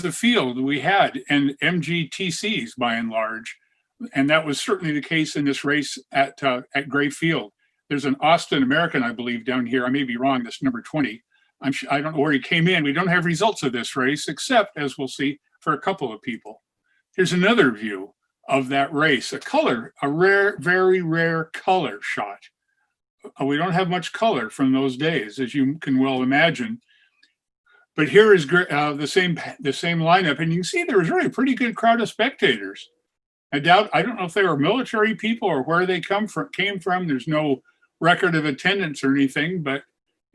the field we had, and MGTCs by and large. And that was certainly the case in this race at Gray Field. There's an Austin American, I believe, down here. I may be wrong, that's number 20. I don't know where he came in. We don't have results of this race, except, as we'll see, for a couple of people. Here's another view of that race, a rare, very rare color shot. We don't have much color from those days, as you can well imagine. But here is the same lineup, and you can see there was really a pretty good crowd of spectators. I don't know if they were military people or where they came from. There's no record of attendance or anything, but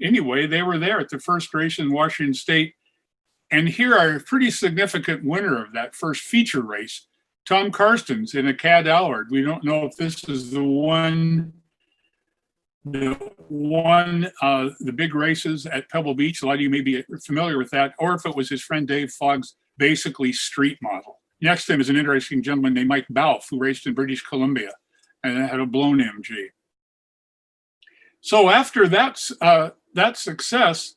anyway, they were there at the first race in Washington State. And here are a pretty significant winner of that first feature race, Tom Karstens in a Cad Allard. We don't know if this is the big races at Pebble Beach. A lot of you may be familiar with that, or if it was his friend Dave Fogg's basically street model. Next to him is an interesting gentleman named Mike Balfe, who raced in British Columbia and had a blown MG. So after that success,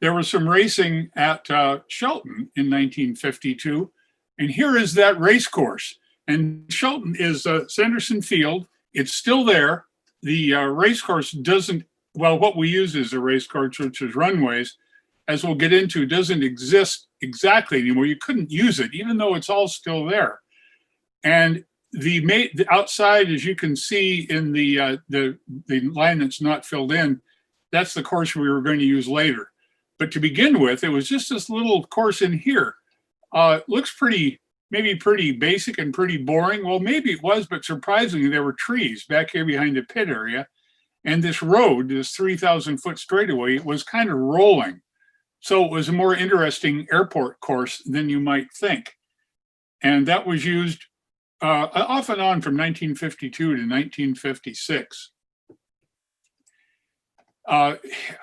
there was some racing at Shelton in 1952. And here is that race course. And Shelton is Sanderson Field. It's still there. The race course doesn't, well, what we use is a race course, which is runways, as we'll get into, doesn't exist exactly anymore. You couldn't use it, even though it's all still there. And the outside, as you can see in the line that's not filled in, that's the course we were going to use later. But to begin with, it was just this little course in here. Looks maybe pretty basic and pretty boring. Well, maybe it was, but surprisingly, there were trees back here behind the pit area. And this road, this 3,000-foot straightaway, was kind of rolling. So it was a more interesting airport course than you might think. And that was used off and on from 1952 to 1956.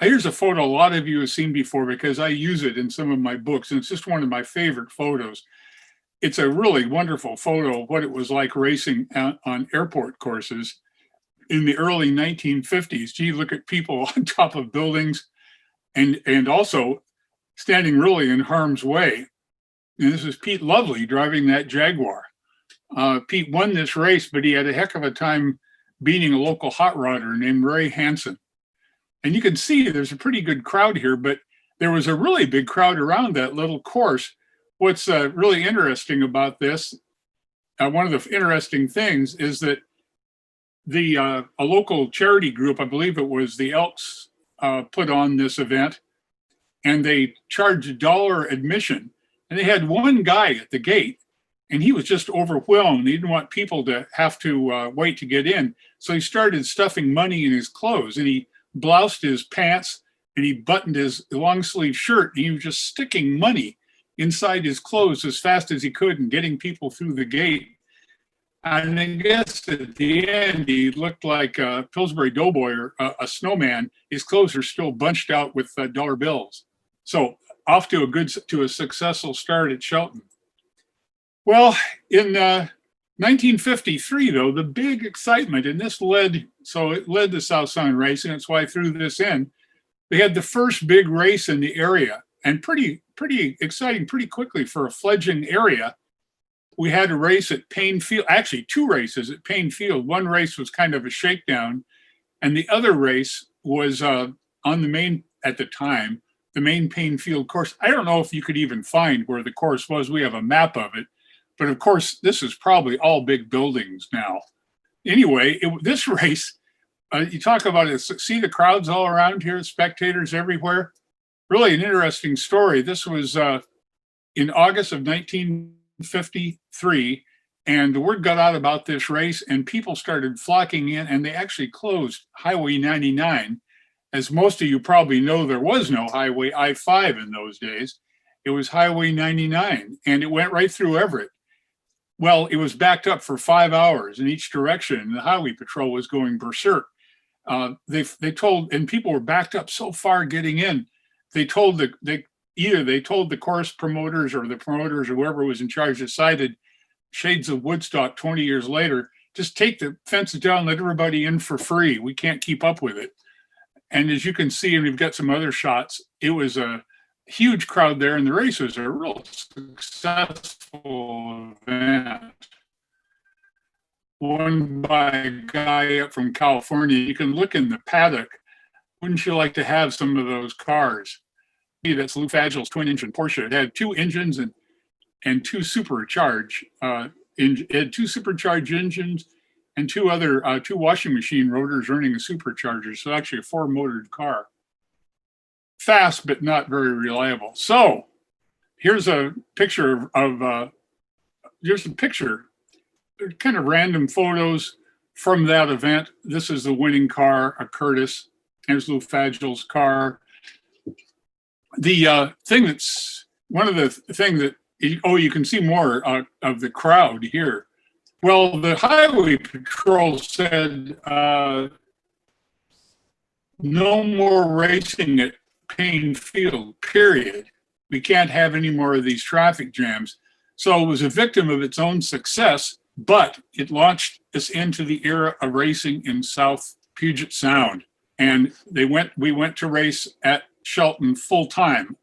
Here's a photo a lot of you have seen before because I use it in some of my books, and it's just one of my favorite photos. It's a really wonderful photo of what it was like racing on airport courses in the early 1950s. Gee, look at people on top of buildings and also standing really in harm's way. And this is Pete Lovely driving that Jaguar. Pete won this race, but he had a heck of a time beating a local hot rodder named Ray Hansen. And you can see there's a pretty good crowd here, but there was a really big crowd around that little course. What's really interesting about this, one of the interesting things is that a local charity group, I believe it was the Elks, put on this event, and they charged $1 admission. And they had one guy at the gate, and he was just overwhelmed. He didn't want people to have to wait to get in. So he started stuffing money in his clothes, and he bloused his pants, and he buttoned his long sleeve shirt, and he was just sticking money inside his clothes as fast as he could and getting people through the gate. And I guess at the end, he looked like a Pillsbury Doughboy or a snowman. His clothes are still bunched out with dollar bills. So off to a successful start at Shelton. Well, in 1953, though, the big excitement, and it led to South Sound Racing. That's why I threw this in. They had the first big race in the area, and pretty exciting, pretty quickly for a fledgling area. We had a race at Paine Field, actually 2 races at Paine Field. One race was kind of a shakedown, and the other race was on the main, at the time, the main Paine Field course. I don't know if you could even find where the course was. We have a map of it. But of course, this is probably all big buildings now. Anyway, this race, you talk about it, see the crowds all around here, spectators everywhere. Really an interesting story. This was in August of 1953, and the word got out about this race, and people started flocking in, and they actually closed Highway 99. As most of you probably know, there was no Highway I-5 in those days. It was Highway 99, and it went right through Everett. Well, it was backed up for 5 hours in each direction, and the highway patrol was going berserk. They told, and people were backed up so far getting in. They told either they told the course promoters or the promoters or whoever was in charge decided, Shades of Woodstock 20 years later, just take the fences down, let everybody in for free. We can't keep up with it. And as you can see, and we've got some other shots, it was a huge crowd there, and the race was a real successful event. Won by a guy up from California. You can look in the paddock. Wouldn't you like to have some of those cars? That's Lou Fagel's twin-engine Porsche. It had two engines and two supercharged. It had two supercharged engines and two washing machine rotors running a supercharger. So actually a four-motored car. Fast, but not very reliable. So here's a picture of kind of random photos from that event. This is the winning car, a Curtis. Here's Lou Fagel's car. The thing that's one of the thing that, you can see more of the crowd here. Well, the highway patrol said no more racing at Paine Field, period. We can't have any more of these traffic jams. So it was a victim of its own success, but it launched us into the era of racing in South Puget Sound. And we went to race at Shelton full time.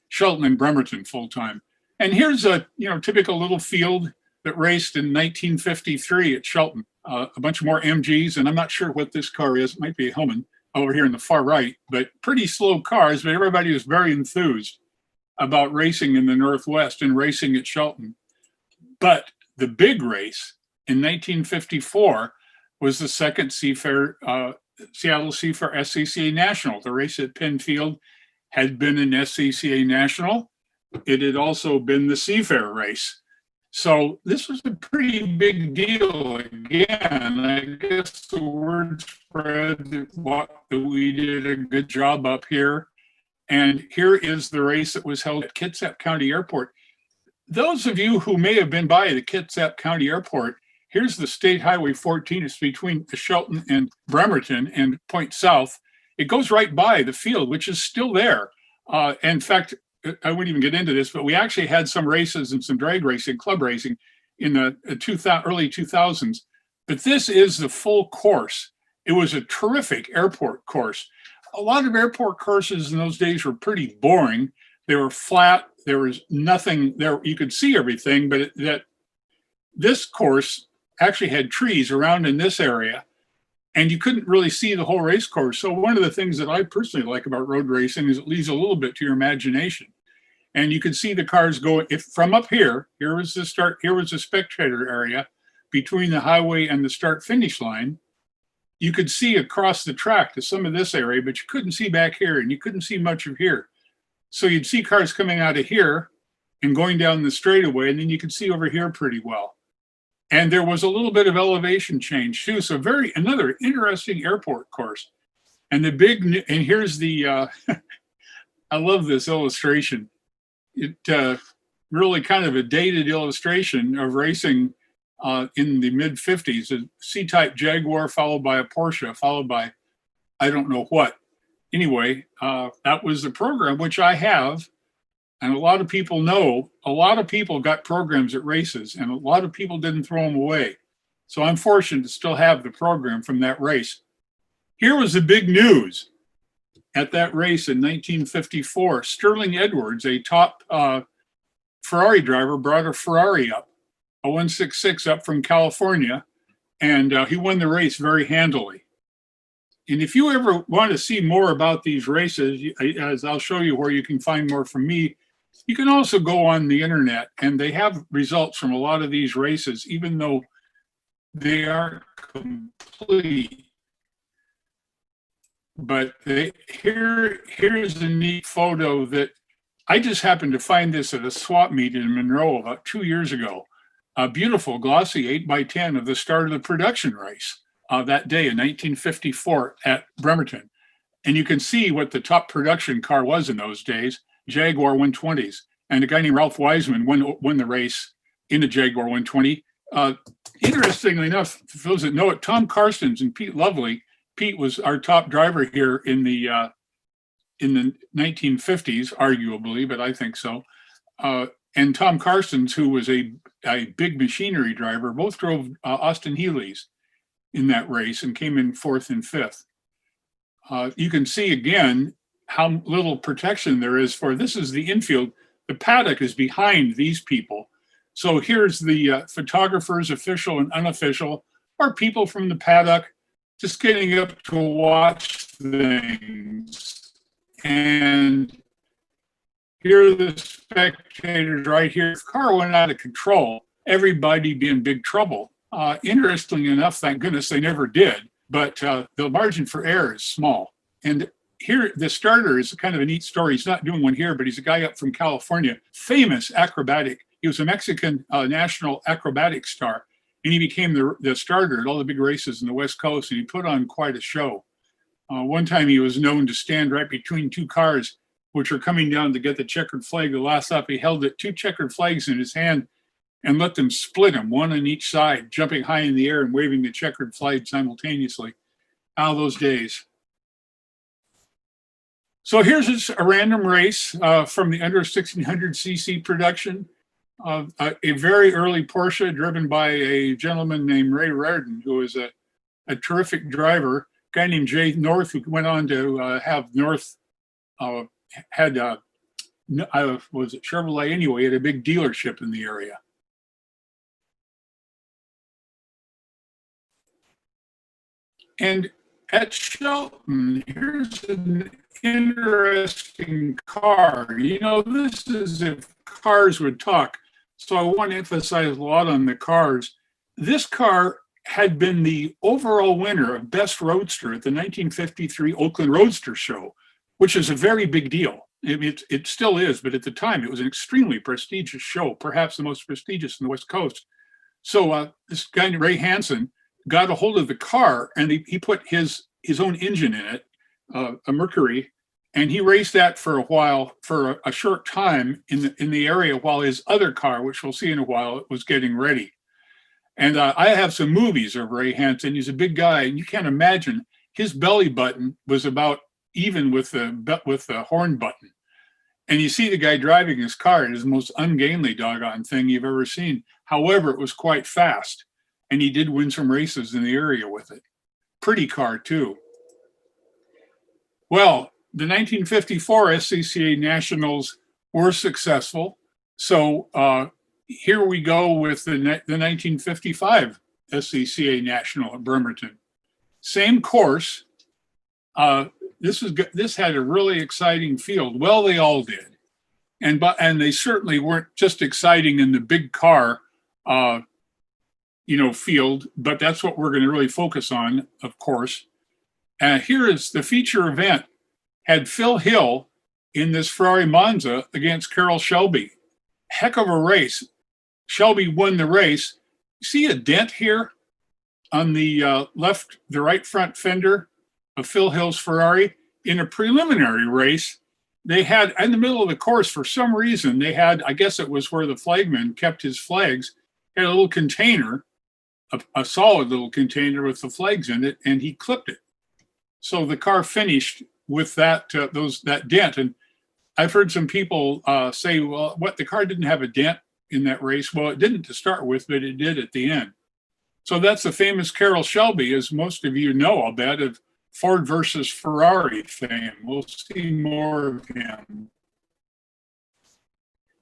Shelton and Bremerton full time. And here's a typical little field that raced in 1953 at Shelton. A bunch more MGs, and I'm not sure what this car is. It might be a Hellman over here in the far right, but pretty slow cars. But everybody was very enthused about racing in the Northwest and racing at Shelton. But the big race in 1954 was the second Seafair, Seattle Seafair SCCA National. The race at Paine Field had been an SCCA National. It had also been the Seafair race. So this was a pretty big deal again. I guess the word spread that we did a good job up here. And here is the race that was held at Kitsap County Airport. Those of you who may have been by the Kitsap County Airport, here's the State Highway 14. It's between Shelton and Bremerton and Point South. It goes right by the field, which is still there. In fact, I wouldn't even get into this, but we actually had some races and some drag racing, club racing in the early 2000s. But this is the full course. It was a terrific airport course. A lot of airport courses in those days were pretty boring. They were flat. There was nothing there. You could see everything, but this course actually had trees around in this area, and you couldn't really see the whole race course. So one of the things that I personally like about road racing is it leaves a little bit to your imagination. And you could see the cars going from up here. Here was the start. Here was the spectator area between the highway and the start-finish line. You could see across the track to some of this area, but you couldn't see back here, and you couldn't see much of here. So you'd see cars coming out of here and going down the straightaway, and then you could see over here pretty well. And there was a little bit of elevation change too. So another interesting airport course. And here's the, I love this illustration. It really kind of a dated illustration of racing in the mid 50s, a C-type Jaguar followed by a Porsche, followed by, I don't know what. Anyway, that was the program, which I have. And a lot of people know, a lot of people got programs at races, and a lot of people didn't throw them away. So I'm fortunate to still have the program from that race. Here was the big news at that race in 1954. Sterling Edwards, a top Ferrari driver, brought a Ferrari up, a 166 up from California, and he won the race very handily. And if you ever want to see more about these races, as I'll show you where you can find more from me, you can also go on the internet, and they have results from a lot of these races, even though they aren't complete. But here's a neat photo that I just happened to find this at a swap meet in Monroe about 2 years ago. A beautiful glossy 8x10 of the start of the production race that day in 1954 at Bremerton. And you can see what the top production car was in those days, Jaguar 120s. And a guy named Ralph Wiseman won the race in a Jaguar 120. Interestingly enough, for those that know it, Tom Carstens and Pete Lovely. Pete was our top driver here in the 1950s, arguably, but I think so. And Tom Carstens, who was a big machinery driver, both drove Austin Healey's in that race and came in 4th and 5th. You can see again, how little protection there is for, this is the infield. The paddock is behind these people. So here's the photographers, official and unofficial, or people from the paddock just getting up to watch things. And here are the spectators right here. If the car went out of control, everybody'd be in big trouble. Interestingly enough, thank goodness they never did, but the margin for error is small. And here, the starter is kind of a neat story. He's not doing one here, but he's a guy up from California, famous acrobatic. He was a Mexican national acrobatic star, and he became the starter at all the big races in the West Coast, and he put on quite a show. One time he was known to stand right between two cars, which were coming down to get the checkered flag. The last lap, he held two checkered flags in his hand and let them split him, one on each side, jumping high in the air and waving the checkered flag simultaneously. How those days. So here's a random race from the under 1600cc production of a very early Porsche driven by a gentleman named Rairdon, who was a terrific driver. A guy named Jay North, who went on to have North had was it Chevrolet anyway, had a big dealership in the area. And at Shelton, here's an interesting car. You know, this is if cars would talk. So I want to emphasize a lot on the cars. This car had been the overall winner of Best Roadster at the 1953 Oakland Roadster Show, which is a very big deal. It still is, but at the time it was an extremely prestigious show, perhaps the most prestigious in the West Coast. So this guy named Ray Hansen got a hold of the car, and he put his own engine in it, a Mercury, and he raced that for a while, for a short time in the area, while his other car, which we'll see in a while, was getting ready. And I have some movies of Ray Hansen. He's a big guy, and you can't imagine, his belly button was about even with the horn button. And you see the guy driving his car. It is the most ungainly doggone thing you've ever seen. However, it was quite fast, and he did win some races in the area with it. Pretty car, too. Well, the 1954 SCCA Nationals were successful. So here we go with the 1955 SCCA National at Bremerton. Same course. This had a really exciting field. Well, they all did. And they certainly weren't just exciting in the big car field, but that's what we're going to really focus on, of course. Here is the feature event. Had Phil Hill in this Ferrari Monza against Carroll Shelby. Heck of a race. Shelby won the race. See a dent here on the right front fender of Phil Hill's Ferrari? In a preliminary race, they had, in the middle of the course, for some reason, they had, I guess it was where the flagman kept his flags, had a little container, a solid little container with the flags in it, and he clipped it. So the car finished with that dent. And I've heard some people say, well, the car didn't have a dent in that race. Well, it didn't to start with, but it did at the end. So that's the famous Carroll Shelby, as most of you know, I'll bet, of Ford versus Ferrari fame. We'll see more of him.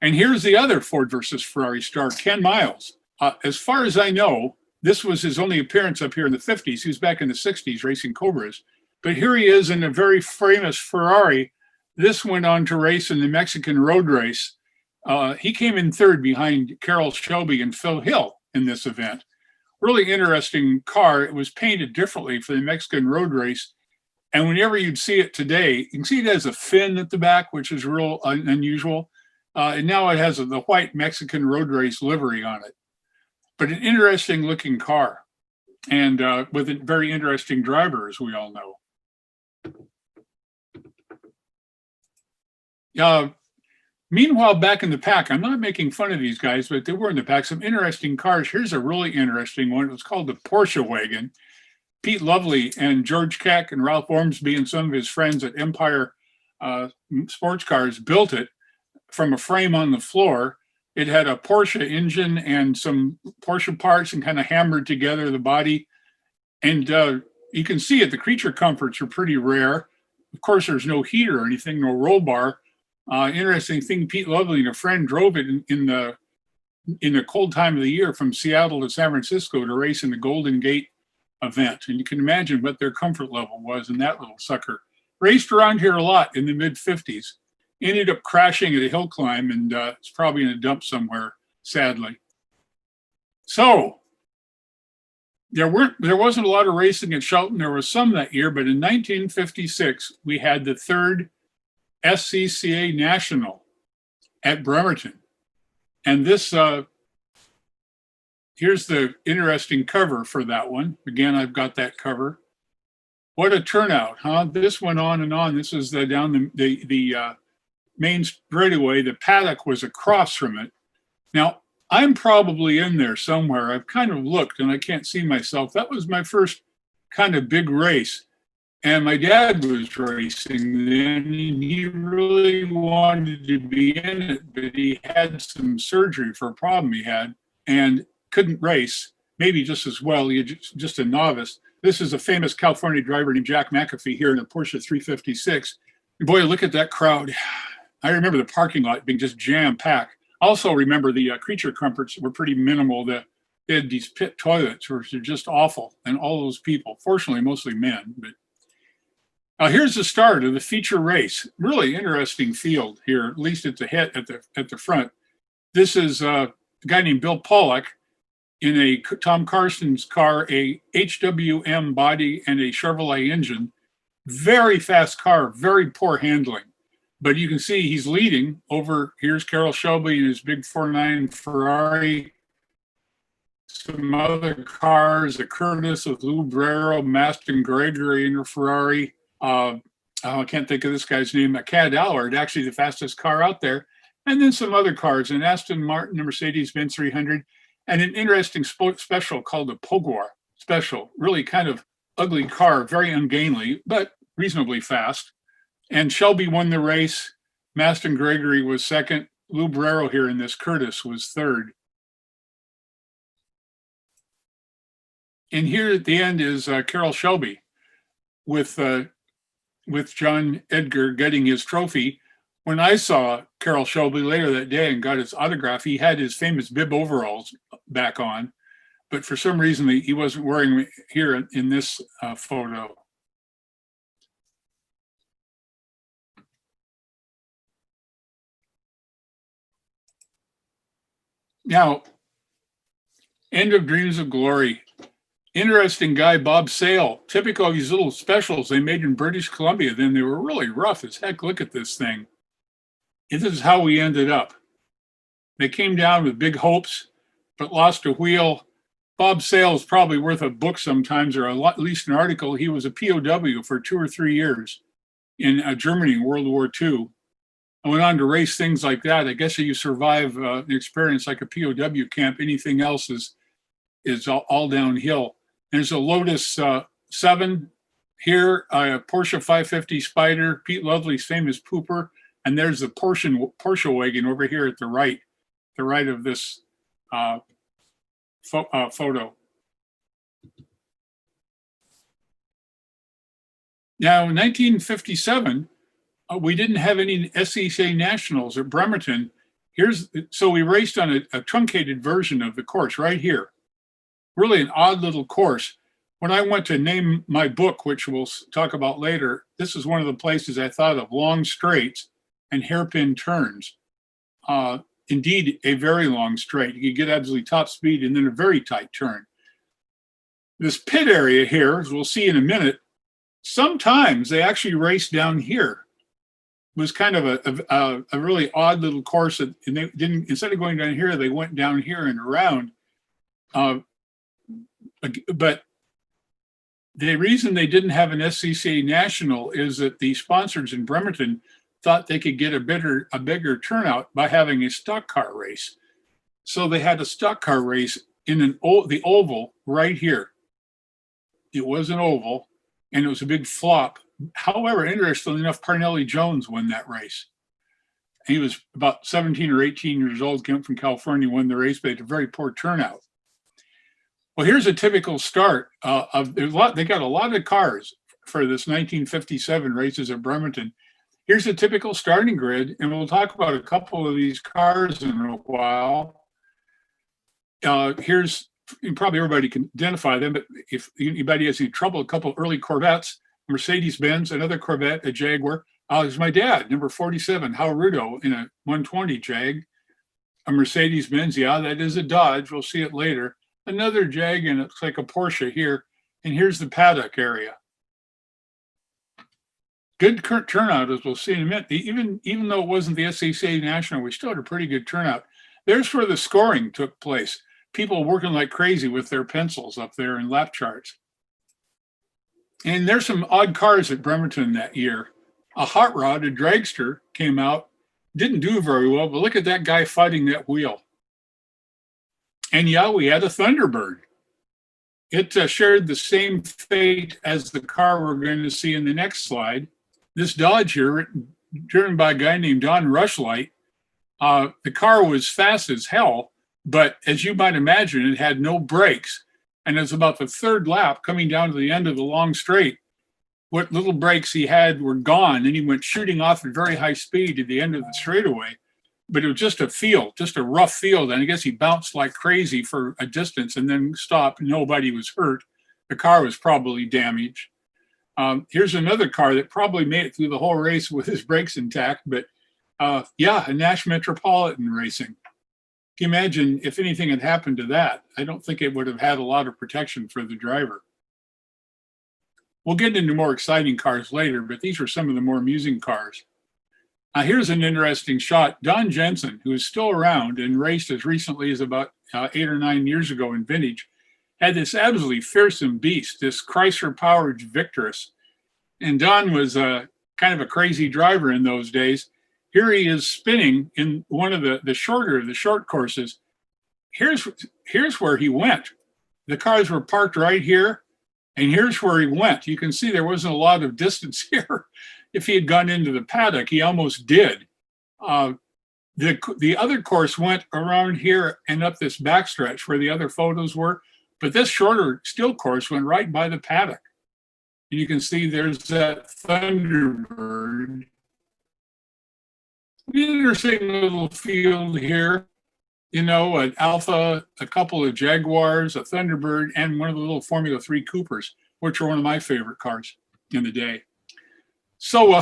And here's the other Ford versus Ferrari star, Ken Miles. As far as I know, this was his only appearance up here in the 50s. He was back in the 60s racing Cobras. But here he is in a very famous Ferrari. This went on to race in the Mexican road race. He came in third behind Carroll Shelby and Phil Hill in this event. Really interesting car. It was painted differently for the Mexican road race. And whenever you'd see it today, you can see it has a fin at the back, which is real unusual. And now it has the white Mexican road race livery on it. But an interesting looking car, and with a very interesting driver, as we all know. Meanwhile, back in the pack, I'm not making fun of these guys, but they were in the pack. Some interesting cars. Here's a really interesting one. It was called the Porsche wagon. Pete Lovely and George Keck and Ralph Ormsby and some of his friends at Empire Sports Cars built it from a frame on the floor. It had a Porsche engine and some Porsche parts and kind of hammered together the body. And you can see it, the creature comforts are pretty rare. of course, there's no heater or anything, no roll bar. Interesting thing, Pete Lovely and a friend drove it in the cold time of the year from Seattle to San Francisco to race in the Golden Gate event. And you can imagine what their comfort level was in that little sucker. Raced around here a lot in the mid 50s. Ended up crashing at a hill climb, and it's probably in a dump somewhere, sadly. So there wasn't a lot of racing at Shelton. There was some that year, but in 1956, we had the third SCCA National at Bremerton. And this, here's the interesting cover for that one. Again, I've got that cover. What a turnout, huh? This went on and on. This is down the main straightaway. The paddock was across from it. Now, I'm probably in there somewhere. I've kind of looked and I can't see myself. That was my first kind of big race. And my dad was racing then, and he really wanted to be in it, but he had some surgery for a problem he had and couldn't race, maybe just as well. He was just a novice. This is a famous California driver named Jack McAfee here in a Porsche 356. Boy, look at that crowd. I remember the parking lot being just jam-packed. Also remember the creature comforts were pretty minimal. They had these pit toilets, which are just awful, and all those people, fortunately mostly men, but here's the start of the feature race. Really interesting field here, at least at the front. This is a guy named Bill Pollock in a Tom Carson's car, a HWM body and a Chevrolet engine. Very fast car, very poor handling. But you can see he's leading over. Here's Carroll Shelby in his big 4.9 Ferrari. Some other cars, a Curtis with Lou Brero, Maston Gregory in a Ferrari. I can't think of this guy's name, a Cad Allard, actually the fastest car out there. And then some other cars, an Aston Martin, a Mercedes-Benz 300, and an interesting special called the Poguar Special. Really kind of ugly car, very ungainly, but reasonably fast. And Shelby won the race. Maston Gregory was second. Lou Brero here in this Curtis was third. And here at the end is Carroll Shelby with John Edgar getting his trophy. When I saw Carroll Shelby later that day and got his autograph, he had his famous bib overalls back on, but for some reason he wasn't wearing them here in this photo. Now, end of Dreams of Glory. Interesting guy, Bob Sale. Typical of these little specials they made in British Columbia. Then they were really rough as heck. Look at this thing. This is how we ended up. They came down with big hopes, but lost a wheel. Bob Sale is probably worth a book sometimes, or at least an article. He was a POW for 2 or 3 years in Germany in World War II. I went on to race things like that. I guess if you survive an experience like a POW camp, anything else is all downhill. There's a Lotus 7 here, a Porsche 550 Spider, Pete Lovely's famous pooper, and there's the Porsche wagon over here at the right of this photo. Now, in 1957, we didn't have any SCCA Nationals at Bremerton. So we raced on a truncated version of the course right here. Really an odd little course. When I went to name my book, which we'll talk about later, this is one of the places I thought of: long straights and hairpin turns. Indeed, a very long straight. You could get absolutely top speed and then a very tight turn. This pit area here, as we'll see in a minute, sometimes they actually race down here. It was kind of a really odd little course, and they didn't, instead of going down here, they went down here and around. But the reason they didn't have an SCCA National is that the sponsors in Bremerton thought they could get a bigger turnout by having a stock car race. So they had a stock car race in the oval right here. It was an oval, and it was a big flop. However, interestingly enough, Parnelli Jones won that race. He was about 17 or 18 years old, came from California, won the race, but had a very poor turnout. Well, here's a typical start they got a lot of cars for this 1957 races at Bremerton. Here's a typical starting grid, and we'll talk about a couple of these cars in a while. Here's, probably everybody can identify them, but if anybody has any trouble, a couple early Corvettes, Mercedes-Benz, another Corvette, a Jaguar. It's my dad, number 47, Hal Rudo, in a 120 Jag. A Mercedes-Benz, yeah, that is a Dodge. We'll see it later. Another Jag, and it looks like a Porsche here. And here's the paddock area. Good turnout, as we'll see in a minute. Even though it wasn't the SCCA National, we still had a pretty good turnout. There's where the scoring took place. People working like crazy with their pencils up there in lap charts. And there's some odd cars at Bremerton that year. A hot rod, a dragster, came out. Didn't do very well, but look at that guy fighting that wheel. And yeah, we had a Thunderbird. It shared the same fate as the car we're going to see in the next slide. This Dodge here, driven by a guy named Don Rushlight. The car was fast as hell, but as you might imagine, it had no brakes. And it was about the third lap coming down to the end of the long straight. What little brakes he had were gone, and he went shooting off at very high speed to the end of the straightaway. But it was just a field, just a rough field. And I guess he bounced like crazy for a distance and then stopped. Nobody was hurt. The car was probably damaged. Here's another car that probably made it through the whole race with his brakes intact. But yeah, a Nash Metropolitan racing. Can you imagine if anything had happened to that? I don't think it would have had a lot of protection for the driver. We'll get into more exciting cars later, but these were some of the more amusing cars. Here's an interesting shot. Don Jenson, who is still around and raced as recently as about 8 or 9 years ago in vintage, had this absolutely fearsome beast, this Chrysler-powered Victorous. And Don was kind of a crazy driver in those days. Here he is spinning in one of the short courses. Here's where he went. The cars were parked right here, and here's where he went. You can see there wasn't a lot of distance here. If he had gone into the paddock, he almost did. The other course went around here and up this backstretch where the other photos were, but this shorter still course went right by the paddock. And you can see there's that Thunderbird. Interesting little field here. You know, an Alfa, a couple of Jaguars, a Thunderbird, and one of the little Formula 3 Coopers, which are one of my favorite cars in the day. So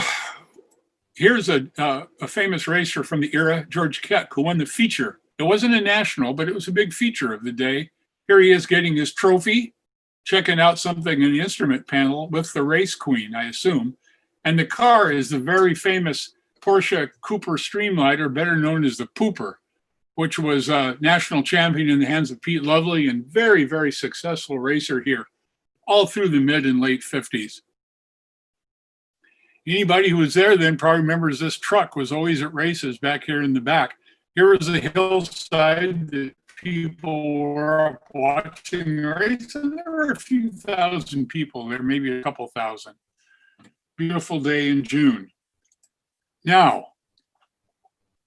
here's a famous racer from the era, George Keck, who won the feature. It wasn't a national, but it was a big feature of the day. Here he is getting his trophy, checking out something in the instrument panel with the race queen, I assume. And the car is the very famous Porsche Cooper Streamliner, better known as the Pooper, which was a national champion in the hands of Pete Lovely and very, very successful racer here, all through the mid and late 50s. Anybody who was there then probably remembers this truck was always at races back here in the back. Here was a hillside that people were watching the race, and there were a few thousand people there, maybe a couple thousand. Beautiful day in June. Now,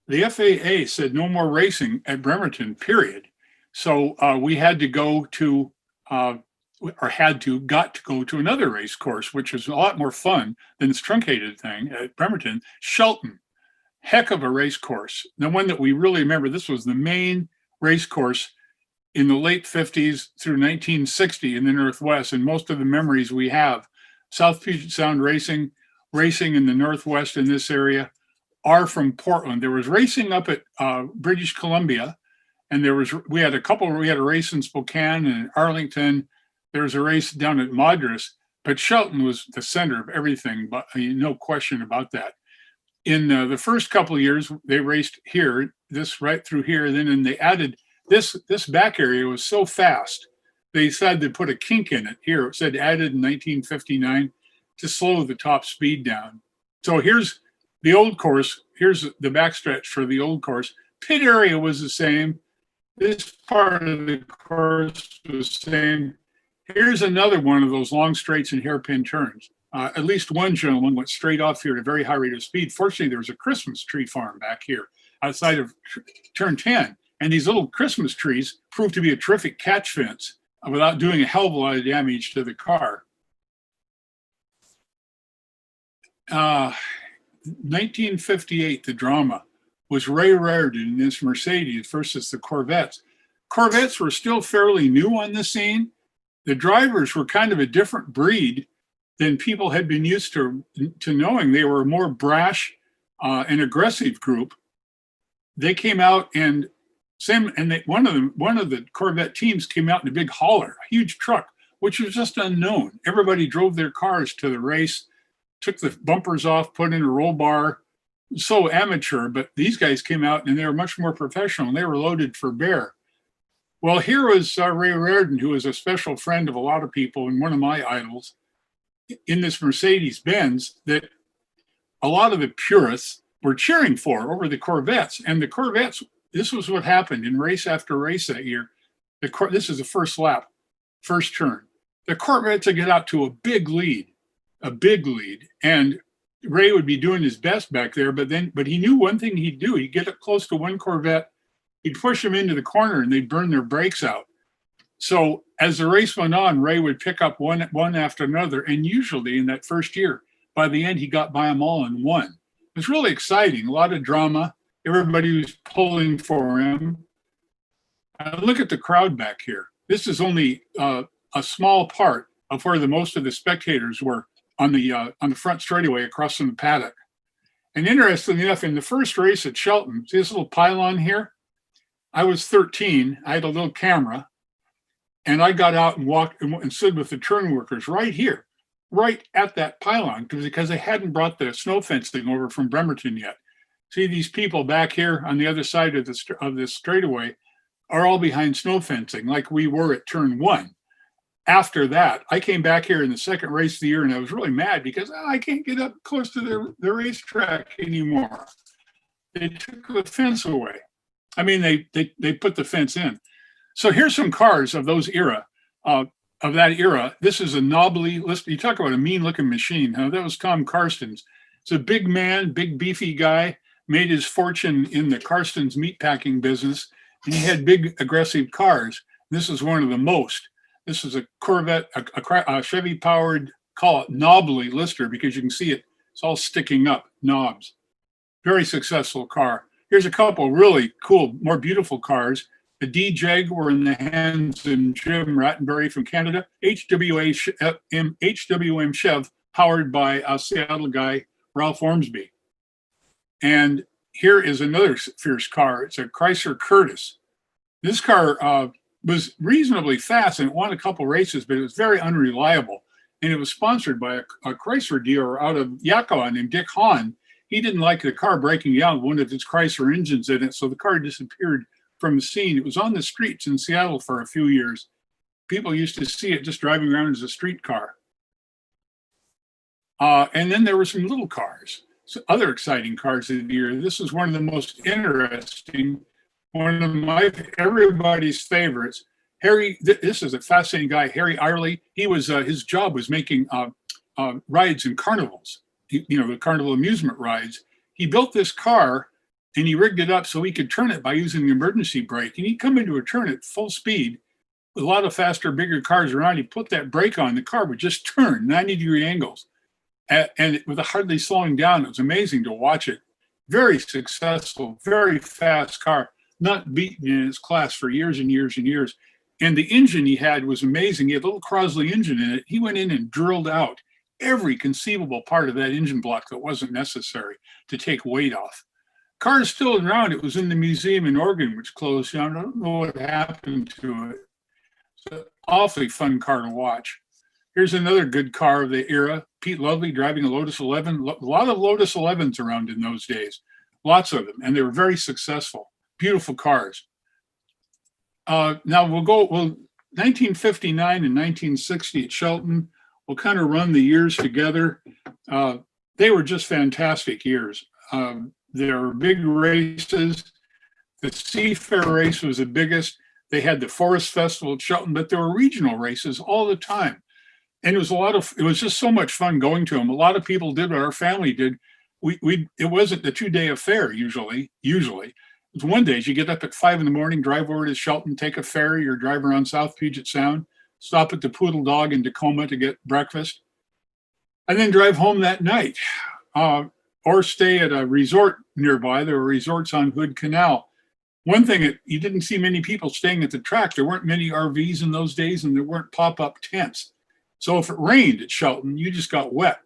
the FAA said no more racing at Bremerton, period. So we had to go to, got to go to another race course, which was a lot more fun than this truncated thing at Bremerton, Shelton. Heck of a race course. The one that we really remember, this was the main race course in the late 50s through 1960 in the Northwest. And most of the memories we have, South Puget Sound racing in the Northwest in this area, are from Portland. There was racing up at British Columbia, and we had a race in Spokane and Arlington. There was a race down at Madras, but Shelton was the center of everything, but no question about that. In the first couple of years, they raced here, this right through here, then they added this back area was so fast, they decided to put a kink in it here. It said added in 1959 to slow the top speed down. So here's the old course. Here's the backstretch for the old course. Pit area was the same. This part of the course was the same. Here's another one of those long straights and hairpin turns. At least one gentleman went straight off here at a very high rate of speed. Fortunately, there was a Christmas tree farm back here outside of turn 10. And these little Christmas trees proved to be a terrific catch fence without doing a hell of a lot of damage to the car. 1958, the drama was Ray Rairdon and his Mercedes versus the Corvettes. Corvettes were still fairly new on the scene. The drivers were kind of a different breed than people had been used to knowing. They were a more brash and aggressive group. They came out and one of the Corvette teams came out in a big hauler, a huge truck, which was just unknown. Everybody drove their cars to the race, took the bumpers off, put in a roll bar. So amateur, but these guys came out and they were much more professional and they were loaded for bear. Well, here was Ray Rairdon, who was a special friend of a lot of people and one of my idols, in this Mercedes-Benz that a lot of the purists were cheering for over the Corvettes. And the Corvettes, this was what happened in race after race that year. This is the first lap, first turn. The Corvettes would get out to a big lead. And Ray would be doing his best back there, but he knew one thing he'd do. He'd get up close to one Corvette, he'd push them into the corner and they'd burn their brakes out. So as the race went on, Ray would pick up one after another. And usually in that first year, by the end, he got by them all and won. It was really exciting, a lot of drama. Everybody was pulling for him. Look at the crowd back here. This is only a small part of where most of the spectators were on the front straightaway across from the paddock. And interestingly enough, in the first race at Shelton, see this little pylon here? I was 13. I had a little camera. And I got out and walked and stood with the turn workers right here, right at that pylon, because they hadn't brought the snow fencing over from Bremerton yet. See, these people back here on the other side of this straightaway are all behind snow fencing, like we were at turn 1. After that, I came back here in the second race of the year, and I was really mad because I can't get up close to the racetrack anymore. They took the fence away. I mean, they put the fence in. So here's some cars of that era. This is a knobbly list. You talk about a mean-looking machine. Huh? That was Tom Karstens. It's a big man, big beefy guy, made his fortune in the Karstens meatpacking business, and he had big, aggressive cars. This is one of the most. This is a Corvette, a Chevy-powered, call it knobbly lister because you can see it's all sticking up, knobs. Very successful car. Here's a couple really cool, more beautiful cars. The D-Jag were in the hands of Jim Rattenbury from Canada. HWM Chev, powered by a Seattle guy, Ralph Ormsby. And here is another fierce car. It's a Chrysler Curtis. This car was reasonably fast and it won a couple races, but it was very unreliable. And it was sponsored by a Chrysler dealer out of Yakima named Dick Hahn. He didn't like the car breaking down one of its Chrysler engines in it, so the car disappeared from the scene. It was on the streets in Seattle for a few years. People used to see it just driving around as a street car. And then there were some little cars, so other exciting cars of the year. This is one of the most interesting, one of everybody's favorites. This is a fascinating guy, Harry Irely. He was his job was making rides in carnivals, the carnival amusement rides. He built this car and he rigged it up so he could turn it by using the emergency brake. And he'd come into a turn at full speed with a lot of faster, bigger cars around. He put that brake on, the car would just turn 90-degree angles. And with hardly slowing down, it was amazing to watch it. Very successful, very fast car, not beaten in its class for years and years and years. And the engine he had was amazing. He had a little Crosley engine in it. He went in and drilled out every conceivable part of that engine block that wasn't necessary to take weight off. Car is still around. It was in the museum in Oregon, which closed down. I don't know what happened to it. It's an awfully fun car to watch. Here's another good car of the era. Pete Lovely driving a Lotus 11. A lot of Lotus 11s around in those days. Lots of them. And they were very successful. Beautiful cars. Now we'll 1959 and 1960 at Shelton. We'll kind of run the years together. They were just fantastic years. There were big races. The Seafair race was the biggest. They had the Forest Festival at Shelton, but there were regional races all the time. And it was just so much fun going to them. A lot of people did what our family did. It wasn't the 2-day affair usually. It was one day. You get up at 5 a.m, drive over to Shelton, take a ferry or drive around South Puget Sound, stop at the Poodle Dog in Tacoma to get breakfast, and then drive home that night. or stay at a resort nearby. There were resorts on Hood Canal. One thing, you didn't see many people staying at the track. There weren't many RVs in those days, and there weren't pop-up tents. So if it rained at Shelton, you just got wet.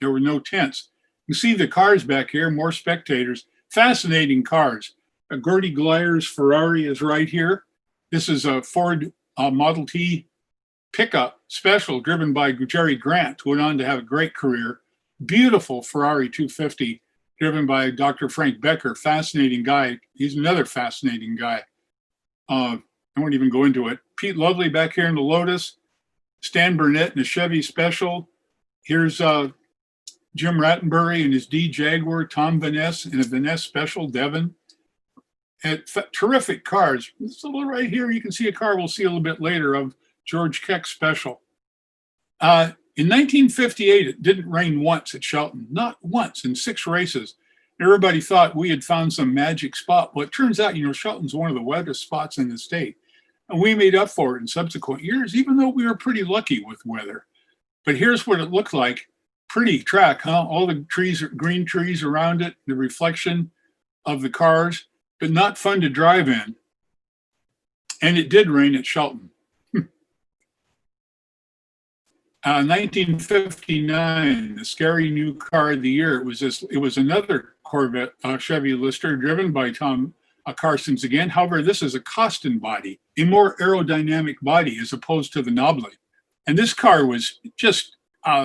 There were no tents. You see the cars back here, more spectators. Fascinating cars. A Gertie Gleyer's Ferrari is right here. This is a Ford Model T pickup special driven by Jerry Grant, who went on to have a great career. Beautiful Ferrari 250 driven by Dr. Frank Becker. Fascinating guy. He's another fascinating guy. I won't even go into it. Pete Lovely back here in the Lotus. Stan Burnett in a Chevy Special. Here's Jim Rattenbury in his D Jaguar. Tom Venness in a Venness Special, Devon. And terrific cars. This little right here, you can see a car we'll see a little bit later of George Keck Special. In 1958, it didn't rain once at Shelton, not once in 6 races. Everybody thought we had found some magic spot. Well, it turns out, Shelton's one of the wettest spots in the state. And we made up for it in subsequent years, even though we were pretty lucky with weather. But here's what it looked like. Pretty track, huh? All the trees, green trees around it, the reflection of the cars, but not fun to drive in. And it did rain at Shelton. 1959, the scary new car of the year. It was another Corvette Chevy Lister driven by Tom Carson's again. However, this is a Costin body, a more aerodynamic body as opposed to the Nobly. And this car was just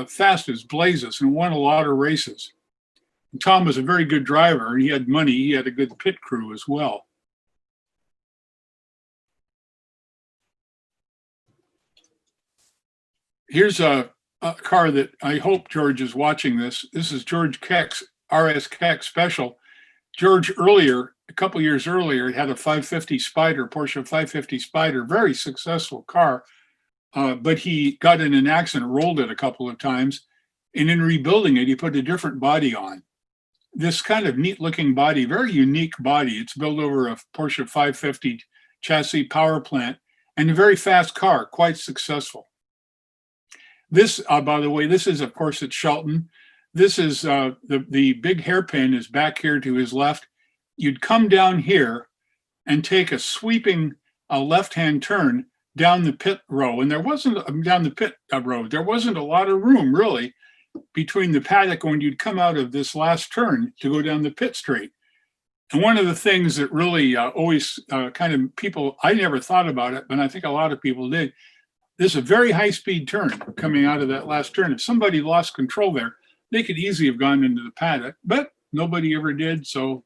fast as blazes and won a lot of races. And Tom was a very good driver. He had money. He had a good pit crew as well. Here's a car that I hope George is watching this. This is George Keck's RSKeck Special. George earlier, a couple years earlier, had a 550 Spider, Porsche 550 Spider, very successful car, but he got in an accident, rolled it a couple of times, and in rebuilding it, he put a different body on. This kind of neat looking body, very unique body. It's built over a Porsche 550 chassis power plant and a very fast car, quite successful. This, by the way, this is, of course, at Shelton. This is the big hairpin is back here to his left. You'd come down here and take a sweeping left-hand turn down the pit row. And there wasn't, down the pit road, there wasn't a lot of room, really, between the paddock when you'd come out of this last turn to go down the pit straight. And one of the things that really always kind of people, I never thought about it, but I think a lot of people did. This is a very high-speed turn coming out of that last turn. If somebody lost control there, they could easily have gone into the paddock, but nobody ever did. So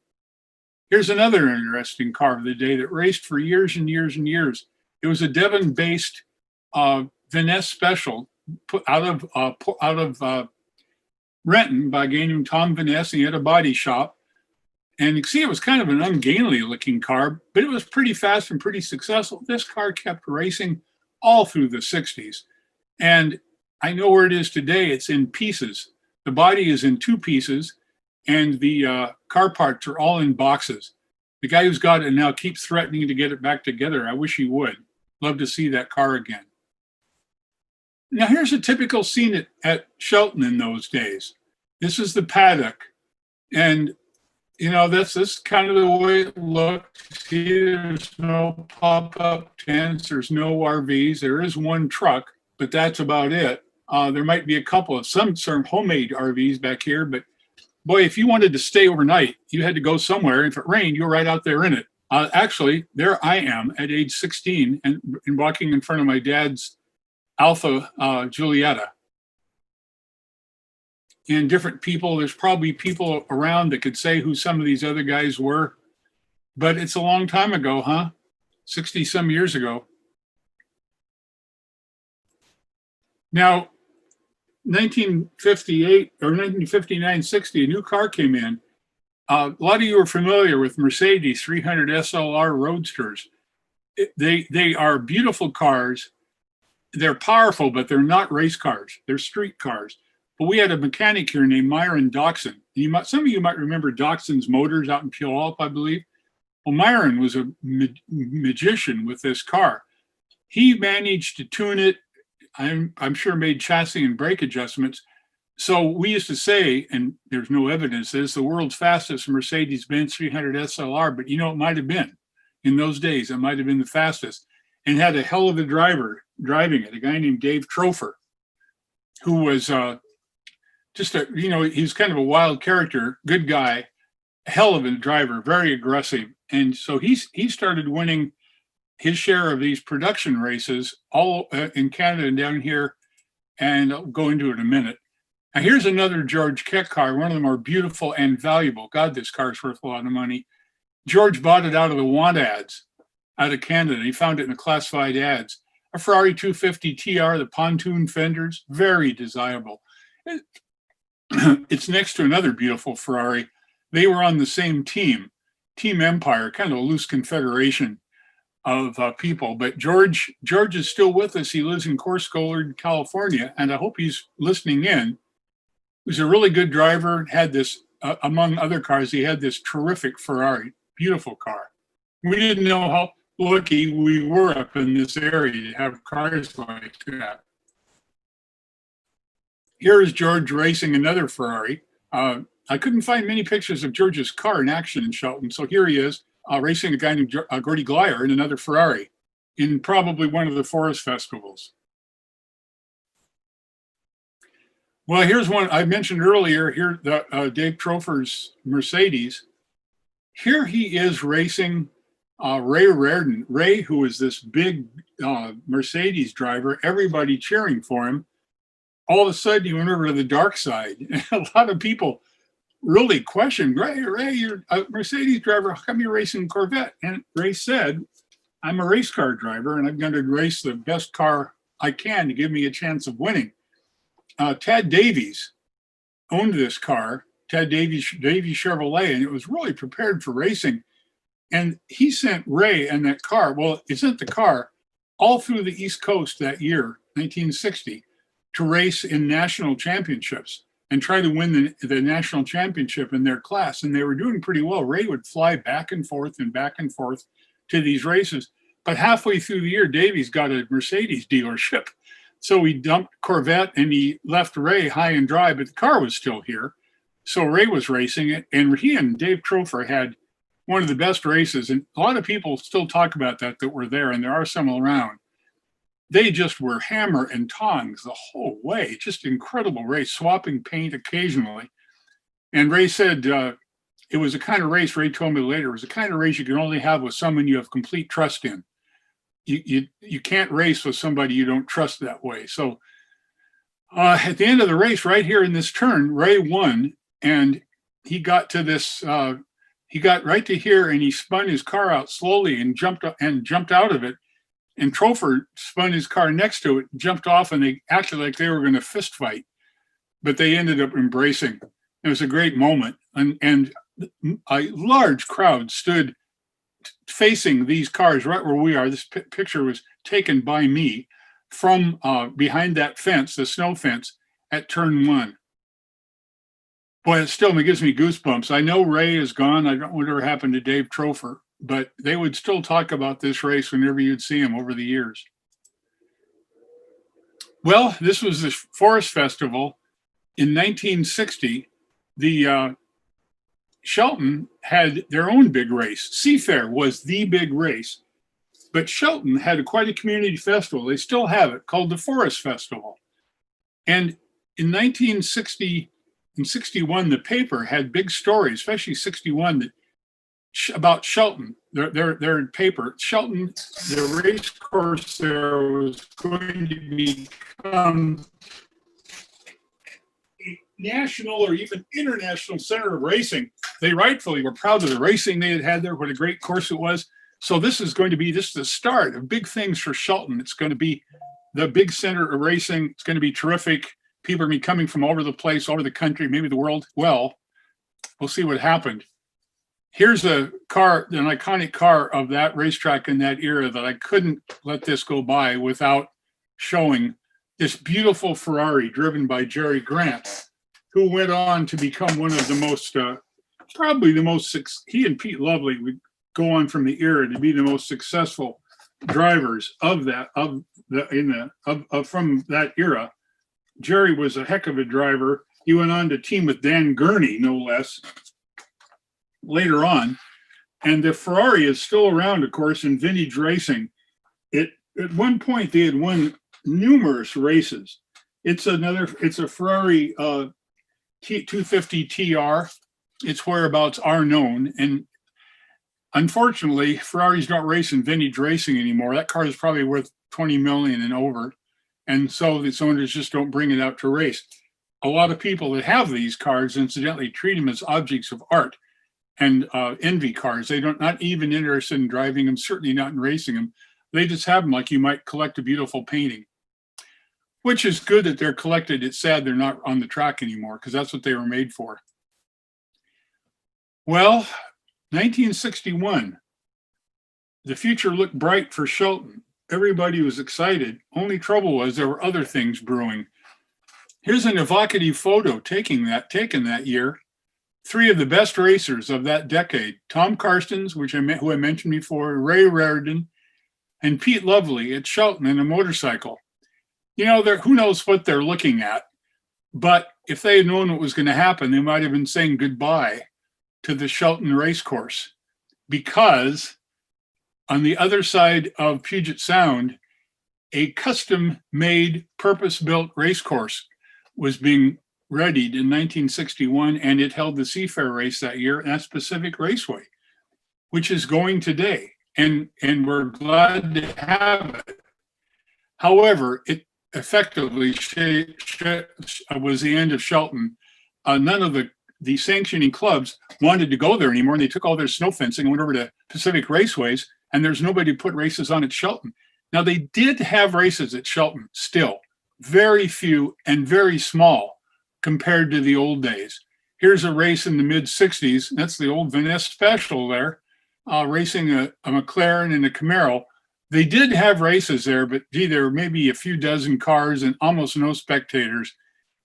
here's another interesting car of the day that raced for years and years and years. It was a Devon-based Venness Special put out of Renton by a guy named Tom Venness. He had a body shop. And you can see it was kind of an ungainly-looking car, but it was pretty fast and pretty successful. This car kept racing all through the 60s. And I know where it is today. It's in pieces. The body is in 2 pieces, and the car parts are all in boxes. The guy who's got it now keeps threatening to get it back together. I wish he would. Love to see that car again. Now, here's a typical scene at Shelton in those days. This is the paddock. And that's kind of the way it looked. See, there's no pop-up tents. There's no RVs. There is one truck, but that's about it. There might be a couple of some homemade RVs back here, but boy, if you wanted to stay overnight, you had to go somewhere. If it rained, you were right out there in it. Actually, there I am at age 16 and walking in front of my dad's Alfa Giulietta. And different people, there's probably people around that could say who some of these other guys were, but it's a long time ago, huh? 60 some years ago. Now, 1958 or 1959, 60, a new car came in. A lot of you are familiar with Mercedes 300 SLR Roadsters. They are beautiful cars. They're powerful, but they're not race cars. They're street cars. But we had a mechanic here named Myron Doxson. Some of you might remember Doxson's Motors out in Puyallup, I believe. Well, Myron was a magician with this car. He managed to tune it. I'm sure made chassis and brake adjustments, So we used to say, and there's no evidence, that it's the world's fastest Mercedes-Benz 300 SLR, but you know, it might have been. In those days, it might have been the fastest, and had a hell of a driver driving it, a guy named Dave Troffer, who was just a, you know, he's kind of a wild character, good guy, hell of a driver, very aggressive. And so he started winning his share of these production races all in Canada and down here, and I'll go into it in a minute. Now, here's another George Keck car, one of the more beautiful and valuable. God, this car is worth a lot of money. George bought it out of the want ads out of Canada. He found it in the classified ads. A Ferrari 250 TR, the pontoon fenders, very desirable. It's next to another beautiful Ferrari. They were on the same team, Team Empire, kind of a loose confederation of people. But George is still with us. He lives in Corscollard, California, and I hope he's listening in. He was a really good driver, had this, among other cars, he had this terrific Ferrari, beautiful car. We didn't know how lucky we were up in this area to have cars like that. Here is George racing another Ferrari. I couldn't find many pictures of George's car in action in Shelton, so here he is racing a guy named Gordy Glyer in another Ferrari in probably one of the forest festivals. Well, here's one I mentioned earlier, here, Dave Troffer's Mercedes. Here he is racing Ray Rairdon. Ray, who is this big Mercedes driver, everybody cheering for him. All of a sudden, he went over to the dark side. A lot of people really questioned, Ray, you're a Mercedes driver. How come you're racing Corvette? And Ray said, I'm a race car driver, and I'm going to race the best car I can to give me a chance of winning. Tad Davies owned this car, Tad Davies Chevrolet, and it was really prepared for racing. And he sent Ray and that car, well, he sent the car all through the East Coast that year, 1960, to race in national championships and try to win the national championship in their class. And they were doing pretty well. Ray would fly back and forth to these races. But halfway through the year, Davies got a Mercedes dealership. So he dumped Corvette and he left Ray high and dry, but the car was still here. So Ray was racing it, and he and Dave Troffer had one of the best races. And a lot of people still talk about that were there, and there are some around. They just were hammer and tongs the whole way. Just incredible race, swapping paint occasionally. And Ray said it was a kind of race, Ray told me later, it was a kind of race you can only have with someone you have complete trust in. You can't race with somebody you don't trust that way. So at the end of the race, right here in this turn, Ray won, and he got to this. He got right to here, and he spun his car out slowly and jumped out of it. And Troffer spun his car next to it, jumped off, and they acted like they were going to fist fight, but they ended up embracing. It was a great moment, and a large crowd stood facing these cars right where we are. This picture was taken by me from behind that fence, the snow fence, at turn one. Boy, it still gives me goosebumps. I know Ray is gone. I don't know whatever happened to Dave Troffer, but they would still talk about this race whenever you'd see him over the years. Well, this was the Forest Festival. In 1960, the Shelton had their own big race. Seafair was the big race, but Shelton had quite a community festival. They still have it, called the Forest Festival. And in 1960 and 61, the paper had big stories, especially 61, about Shelton. Their paper, Shelton, the race course there was going to become national or even international center of racing. They rightfully were proud of the racing they had there, what a great course it was. So this is the start of big things for Shelton. It's going to be the big center of racing. It's going to be terrific. People are going to be coming from all over the place, all over the country, maybe the world. Well, we'll see what happened. Here's a car, an iconic car of that racetrack in that era that I couldn't let this go by without showing. This beautiful Ferrari driven by Jerry Grant, who went on to become one of the most, probably the most, he and Pete Lovely would go on from the era to be the most successful drivers of that, from that era. Jerry was a heck of a driver. He went on to team with Dan Gurney, no less, later on. And the Ferrari is still around, of course, in vintage racing. At one point, they had won numerous races. It's a Ferrari 250 TR. Its whereabouts are known. And unfortunately, Ferraris don't race in vintage racing anymore. That car is probably worth 20 million and over. And so the owners just don't bring it out to race. A lot of people that have these cars, incidentally, treat them as objects of art and envy cars. They don't, not even interested in driving them, certainly not in racing them. They just have them like you might collect a beautiful painting, which is good that they're collected. It's sad they're not on the track anymore because that's what they were made for. Well, 1961, the future looked bright for Shelton. Everybody was excited. Only trouble was there were other things brewing. Here's an evocative photo taken that year. Three of the best racers of that decade, Tom Karstens, who I mentioned before, Ray Rairdon, and Pete Lovely at Shelton in a motorcycle. You know, who knows what they're looking at, but if they had known what was going to happen, they might have been saying goodbye to the Shelton race course, because on the other side of Puget Sound, a custom-made, purpose-built race course was being readied in 1961, and it held the Seafair race that year, and that's Pacific Raceway, which is going today, and we're glad to have it. However, it effectively was the end of Shelton. None of the sanctioning clubs wanted to go there anymore, and they took all their snow fencing and went over to Pacific Raceways, and there's nobody to put races on at Shelton. Now, they did have races at Shelton still, very few and very small compared to the old days. Here's a race in the mid-'60s. That's the old Venness special there, racing a McLaren and a Camaro. They did have races there, but gee, there were maybe a few dozen cars and almost no spectators.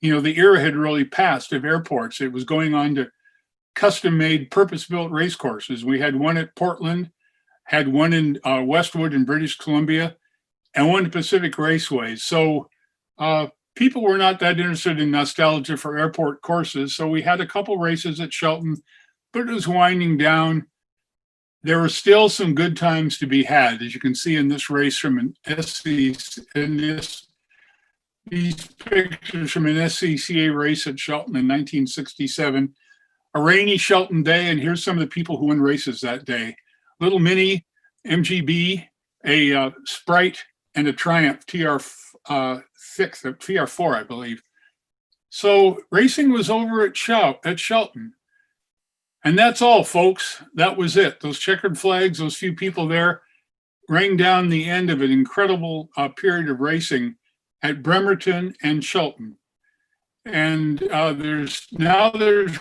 You know, the era had really passed of airports. It was going on to custom-made, purpose-built race courses. We had one at Portland, had one in Westwood in British Columbia, and one at Pacific Raceways. So people were not that interested in nostalgia for airport courses. So we had a couple races at Shelton, but it was winding down. There were still some good times to be had, as you can see in this race from an these pictures from an SCCA race at Shelton in 1967. A rainy Shelton day, and here's some of the people who won races that day. Little Mini, MGB, a Sprite, and a Triumph TR4, I believe. So racing was over at Shelton. And that's all, folks. That was it. Those checkered flags, those few people there, rang down the end of an incredible period of racing at Bremerton and Shelton. And there's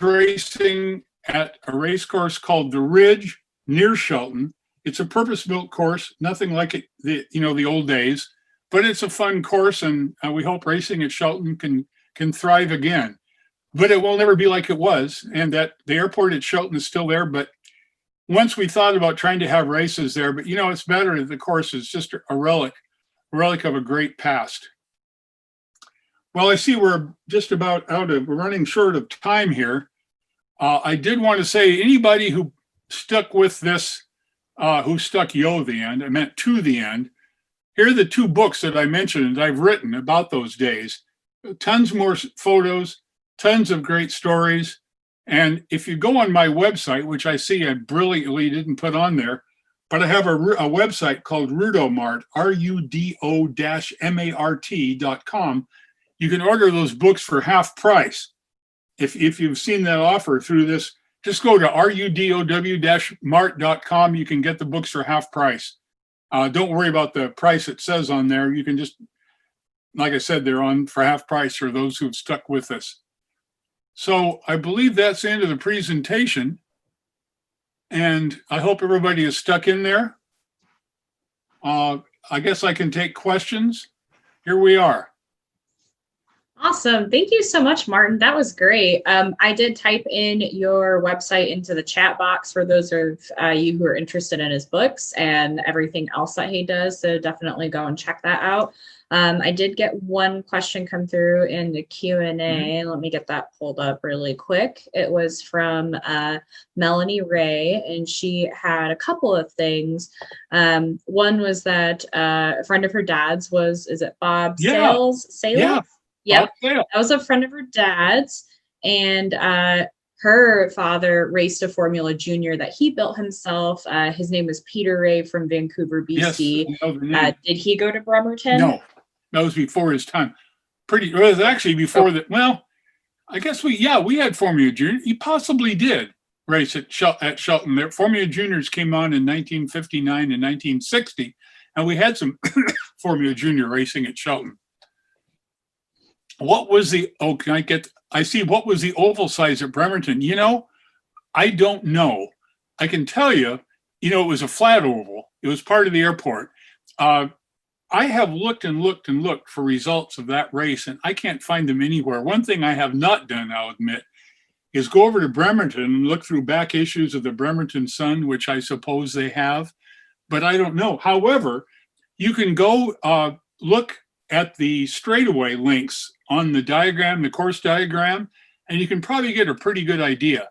racing at a race course called the Ridge near Shelton. It's a purpose-built course, nothing like it, the old days, but it's a fun course, and we hope racing at Shelton can thrive again. But it will never be like it was, and that the airport at Shelton is still there. But once we thought about trying to have races there, but it's better. The course is just a relic of a great past. Well, I see we're just about we're running short of time here. I did want to say, anybody who stuck with this, who stuck to the end, here are the two books that I mentioned that I've written about those days. Tons more photos, tons of great stories. And if you go on my website, which I see I brilliantly didn't put on there, but I have a website called Rudomart, RUDO-MART.com. You can order those books for half price. If you've seen that offer through this, just go to RUDOW-MART.com. You can get the books for half price. Don't worry about the price it says on there. You can just, like I said, they're on for half price for those who've stuck with us. So I believe that's the end of the presentation. And I hope everybody is stuck in there. I guess I can take questions. Here we are. Awesome. Thank you so much, Martin. That was great. I did type in your website into the chat box for those of you who are interested in his books and everything else that he does. So definitely go and check that out. I did get one question come through in the Q&A. Let me get that pulled up really quick. It was from Melanie Ray, and she had a couple of things. One was that a friend of her dad's is it Bob Sales? Yeah. Yep, that was a friend of her dad's, and her father raced a Formula Junior that he built himself. His name was Peter Ray from Vancouver, BC. Yes, did he go to Bremerton? No, that was before his time. It was actually before that. Well, I guess we had Formula Junior. He possibly did race at Shelton. Their Formula Juniors came on in 1959 and 1960, and we had some Formula Junior racing at Shelton. What was the, I see, what was the oval size at Bremerton? I don't know. I can tell you, it was a flat oval. It was part of the airport. I have looked and looked and looked for results of that race, and I can't find them anywhere. One thing I have not done, I'll admit, is go over to Bremerton and look through back issues of the Bremerton Sun, which I suppose they have, but I don't know. However, you can go look at the straightaway links on the diagram, the course diagram, and you can probably get a pretty good idea.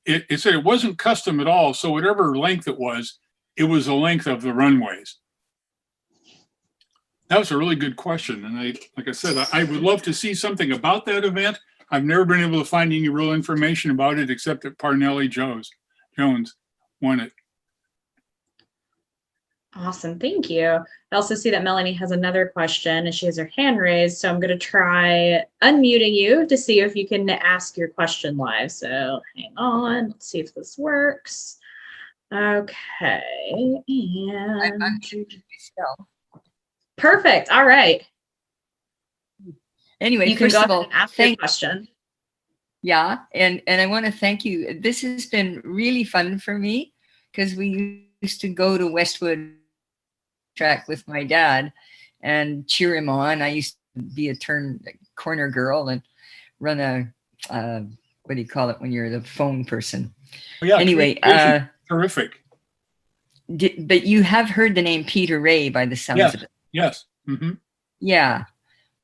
It said it wasn't custom at all, so whatever length it was the length of the runways. That was a really good question, and like I said, I would love to see something about that event. I've never been able to find any real information about it except that Parnelli Jones won it. Awesome. Thank you. I also see that Melanie has another question and she has her hand raised. So I'm going to try unmuting you to see if you can ask your question live. So hang on. Let's see if this works. Okay. And perfect. All right. Anyway, first of all, ask your question. Yeah. And I want to thank you. This has been really fun for me because we used to go to Westwood track with my dad and cheer him on. I used to be a corner girl and run a what do you call it when you're the phone person? Oh, yeah, anyway, terrific. But you have heard the name Peter Ray by the sounds of it. Yes. Mm-hmm. Yeah.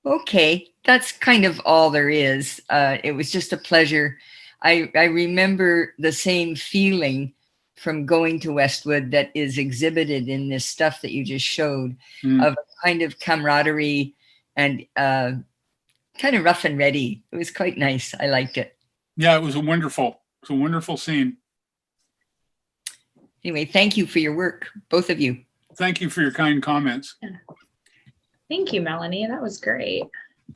Okay. That's kind of all there is. It was just a pleasure. I remember the same feeling from going to Westwood that is exhibited in this stuff that you just showed, of a kind of camaraderie and kind of rough and ready. It was quite nice. I liked it. Yeah, it was a wonderful scene. Anyway, thank you for your work, both of you. Thank you for your kind comments. Yeah. Thank you, Melanie. That was great.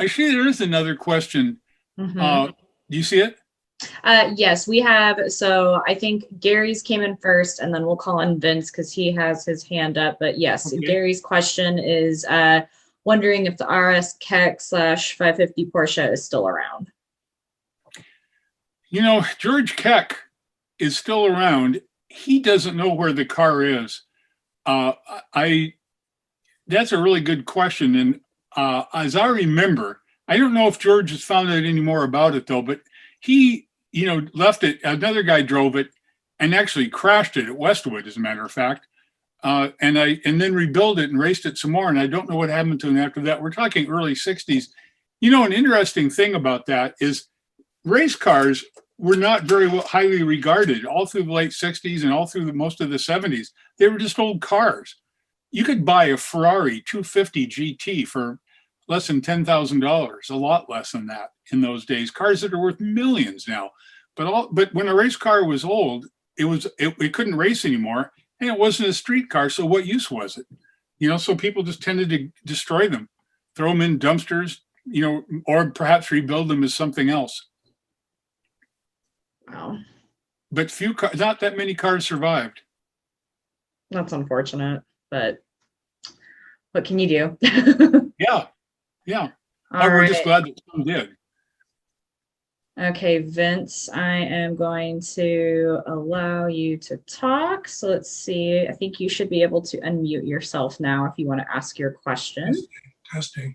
Actually, there is another question. Do you see it? Yes, we have. So I think Gary's came in first, and then we'll call on Vince because he has his hand up. But yes, okay. Gary's question is wondering if the RSKeck /550 Porsche is still around. George Keck is still around. He doesn't know where the car is. That's a really good question. And as I remember, I don't know if George has found out any more about it though, but he, left it. Another guy drove it and actually crashed it at Westwood, as a matter of fact. And then rebuilt it and raced it some more. And I don't know what happened to him after that. We're talking early 60s. An interesting thing about that is race cars were not very highly regarded all through the late 60s and all through most of the 70s. They were just old cars. You could buy a Ferrari 250 GT for less than $10,000, a lot less than that in those days. Cars that are worth millions now. But when a race car was old, it couldn't race anymore, and it wasn't a street car. So what use was it? So people just tended to destroy them, throw them in dumpsters, or perhaps rebuild them as something else. Wow. But not that many cars survived. That's unfortunate, but what can you do? Yeah. We're just glad that some did. Okay, Vince, I am going to allow you to talk. So let's see. I think you should be able to unmute yourself now if you want to ask your question. Testing.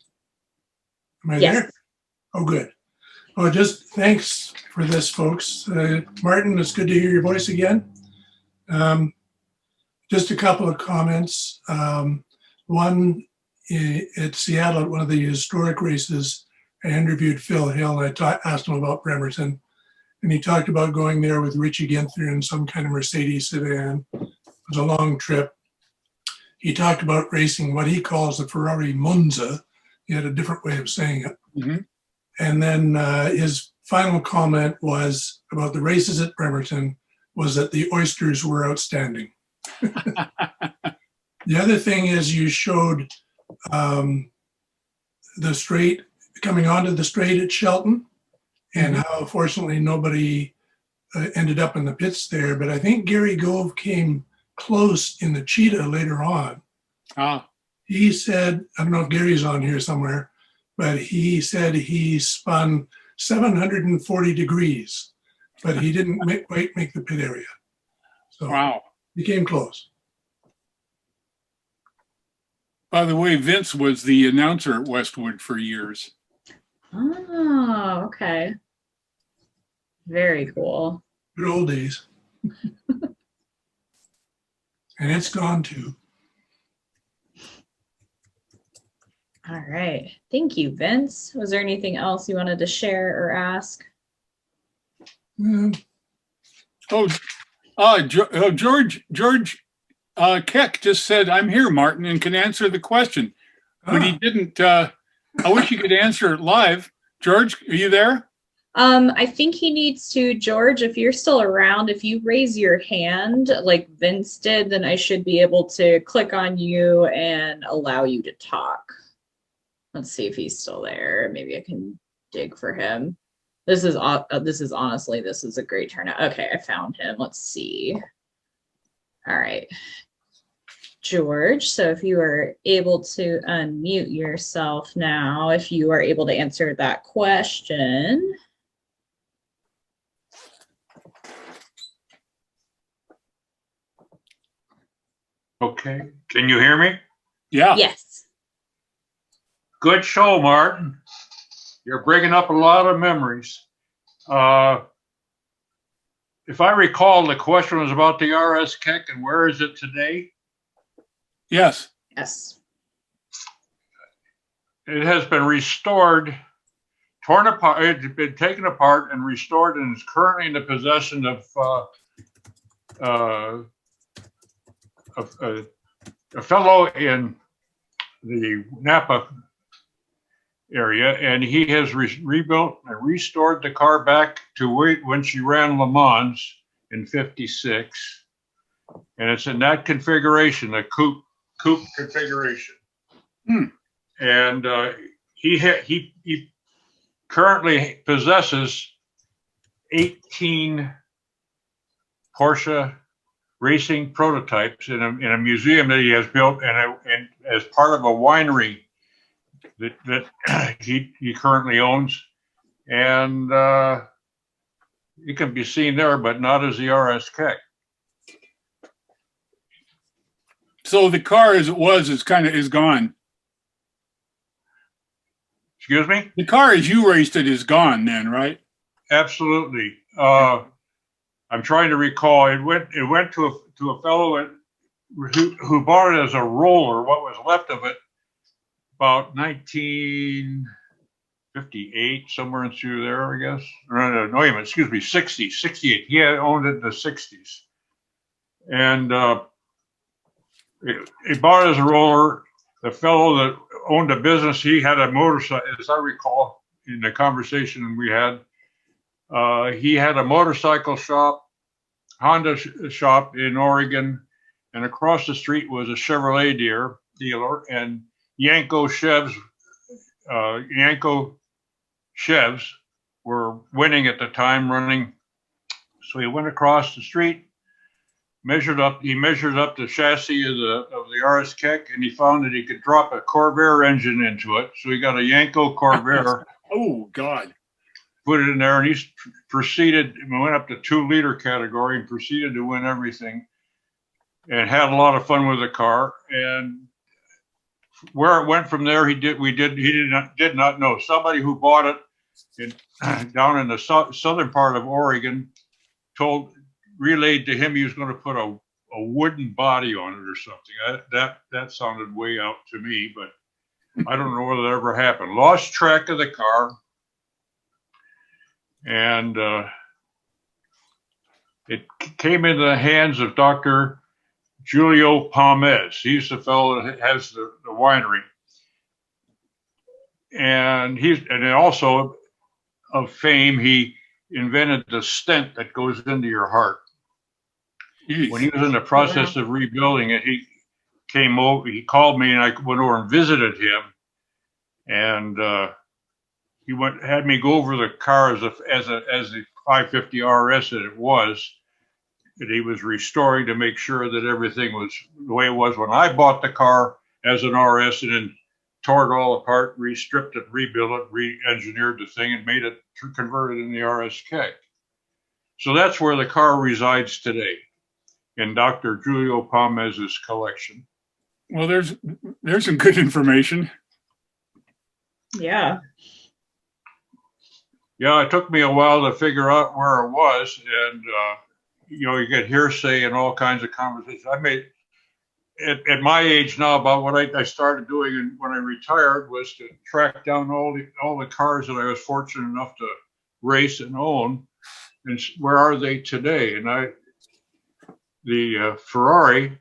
Am I there? Oh, good. Oh, just thanks for this, folks. Martin, it's good to hear your voice again. Just a couple of comments. One, at Seattle, at one of the historic races, I interviewed Phil Hill and I asked him about Bremerton. And he talked about going there with Richie Ginther in some kind of Mercedes sedan. It was a long trip. He talked about racing what he calls the Ferrari Monza. He had a different way of saying it. Mm-hmm. And then his final comment was about the races at Bremerton was that the oysters were outstanding. The other thing is you showed the straight, coming onto the straight at Shelton, and how fortunately nobody ended up in the pits there. But I think Gary Gove came close in the Cheetah later on. He said, I don't know if Gary's on here somewhere, but he said he spun 740 degrees, but he didn't quite make the pit area. So wow. He came close. By the way, Vince was the announcer at Westwood for years. Oh, okay. Very cool. Good old days. And it's gone too. All right. Thank you, Vince. Was there anything else you wanted to share or ask? George Keck just said, I'm here, Martin, and can answer the question. But he didn't. I wish you could answer it live. George, are you there? I think he needs to, George, if you're still around, if you raise your hand like Vince did, then I should be able to click on you and allow you to talk. Let's see if he's still there. Maybe I can dig for him. This is honestly, this is a great turnout. Okay, I found him. Let's see. All right. George, so if you are able to unmute yourself now, if you are able to answer that question. Okay, can you hear me? Yeah. Yes. Good show, Martin. You're bringing up a lot of memories. If I recall, the question was about the RSKeck and where is it today? Yes. Yes. It has been restored, torn apart. It's been taken apart and restored, and is currently in the possession of a fellow in the Napa area, and he has rebuilt and restored the car back to when she ran Le Mans in '56, and it's in that configuration, the coupe configuration. And he currently possesses 18 Porsche racing prototypes in a museum that he has built, and as part of a winery that he currently owns, and it can be seen there, but not as the RSKeck. So the car as it was is gone. Excuse me? The car as you raced it is gone then, right? Absolutely. I'm trying to recall. It went to a fellow who bought it as a roller, what was left of it, about 1958, somewhere in through there, I guess. No, wait a minute, excuse me, 60, 68. He had owned it in the 60s. And he bought it as a roller. The fellow that owned the business, he had a motorcycle, as I recall in the conversation we had. He had a motorcycle shop, Honda shop in Oregon, and across the street was a Chevrolet dealer, and Yanko Chevs were winning at the time, running. So he went across the street, measured up the chassis of the RSKeck, and he found that he could drop a Corvair engine into it. So he got a Yanko Corvair. Oh God. Put it in there, and he went up to 2-liter category and proceeded to win everything, and had a lot of fun with the car. And where it went from there, he did not know. Somebody who bought it down in the southern part of Oregon, relayed to him he was going to put a wooden body on it or something. That sounded way out to me, but I don't know whether that ever happened. Lost track of the car, and it came into the hands of Dr. Julio Pomez. He's the fellow that has the winery, and also of fame, he invented the stent that goes into your heart. Jeez. When he was in the process of rebuilding it, he came over. He called me, and I went over and visited him. And he had me go over the car as the 550 RS that it was, that he was restoring to make sure that everything was the way it was when I bought the car as an RS, and then tore it all apart, re-stripped it, rebuilt it, re-engineered the thing, and made it converted in the RSKeck. So that's where the car resides today, in Dr. Julio Pomez's collection. Well, there's some good information. Yeah. Yeah, it took me a while to figure out where it was, and you get hearsay and all kinds of conversations. I made at my age now, about what I started doing and when I retired was to track down all the cars that I was fortunate enough to race and own, and where are they today? And the Ferrari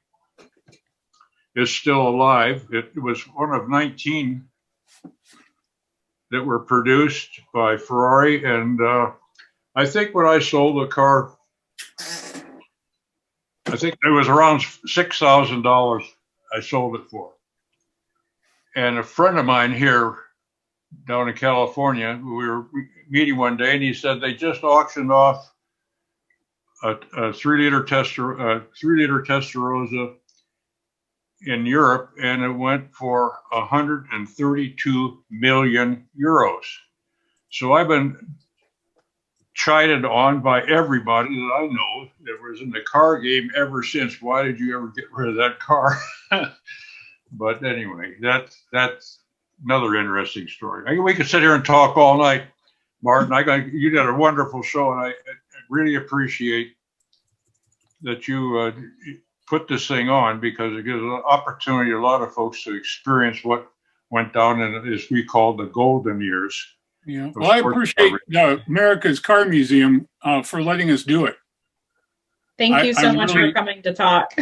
is still alive. It was one of 19 that were produced by Ferrari, and I think when I sold the car, I think it was around $6,000 I sold it for. And a friend of mine here down in California, we were meeting one day, and he said they just auctioned off a 3-liter Testarossa in Europe, and it went for 132 million euros. So I've been chided on by everybody that I know that was in the car game ever since. Why did you ever get rid of that car? But anyway, that's another interesting story. We could sit here and talk all night, Martin. You did a wonderful show, and I really appreciate that you put this thing on, because it gives an opportunity to a lot of folks to experience what went down in, as we call, the golden years. Yeah. Well, I appreciate America's Car Museum for letting us do it. Thank you so much for coming to talk.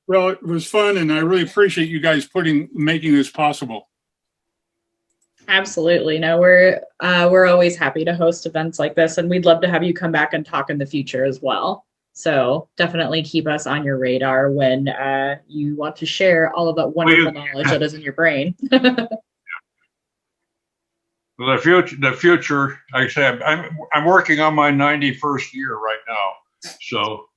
Well, it was fun, and I really appreciate you guys making this possible. Absolutely. No, we're always happy to host events like this, and we'd love to have you come back and talk in the future as well. So definitely keep us on your radar when you want to share all of that wonderful knowledge that is in your brain. Well, the future, like I said, I'm working on my 91st year right now, so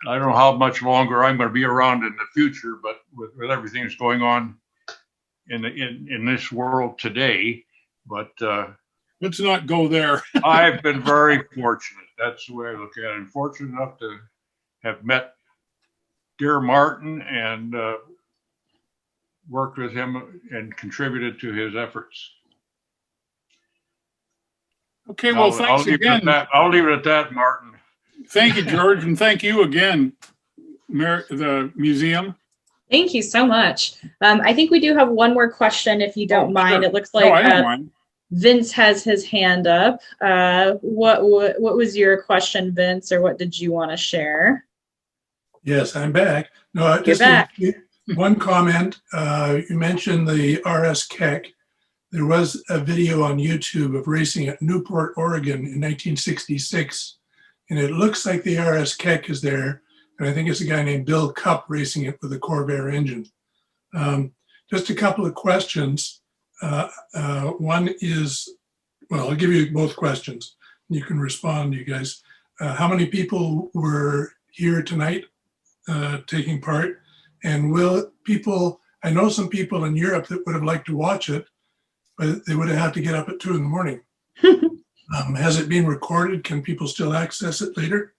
I don't know how much longer I'm going to be around in the future. But with everything that's going on in this world today, but let's not go there. I've been very fortunate. That's the way I look at it. I'm fortunate enough to have met dear Martin and worked with him and contributed to his efforts. Okay, well, thanks again. I'll leave it at that, Martin. Thank you, George, and thank you again, the museum. Thank you so much. I think we do have one more question, if you don't mind. Sure. It looks like I don't mind. Vince has his hand up. What was your question, Vince, or what did you want to share? Yes, I'm back. No, You're back. One comment. You mentioned the RSKeck. There was a video on YouTube of racing at Newport, Oregon in 1966, and it looks like the RSKeck is there, and I think it's a guy named Bill Cupp racing it with a Corvair engine. Just a couple of questions. One is, well, I'll give you both questions. You can respond, you guys. How many people were here tonight taking part? And will people, I know some people in Europe that would have liked to watch it, but they would have had to get up at 2 in the morning. Has it been recorded? Can people still access it later?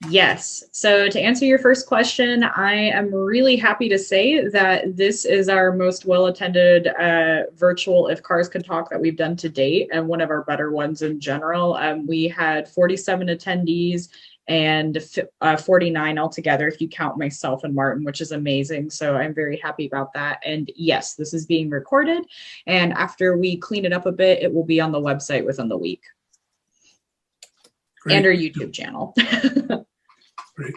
Yes. So to answer your first question, I am really happy to say that this is our most well-attended virtual If Cars Could Talk that we've done to date, and one of our better ones in general. We had 47 attendees and 49 altogether, if you count myself and Martin, which is amazing. So I'm very happy about that. And yes, this is being recorded. And after we clean it up a bit, it will be on the website within the week. Great. And our YouTube channel. Great.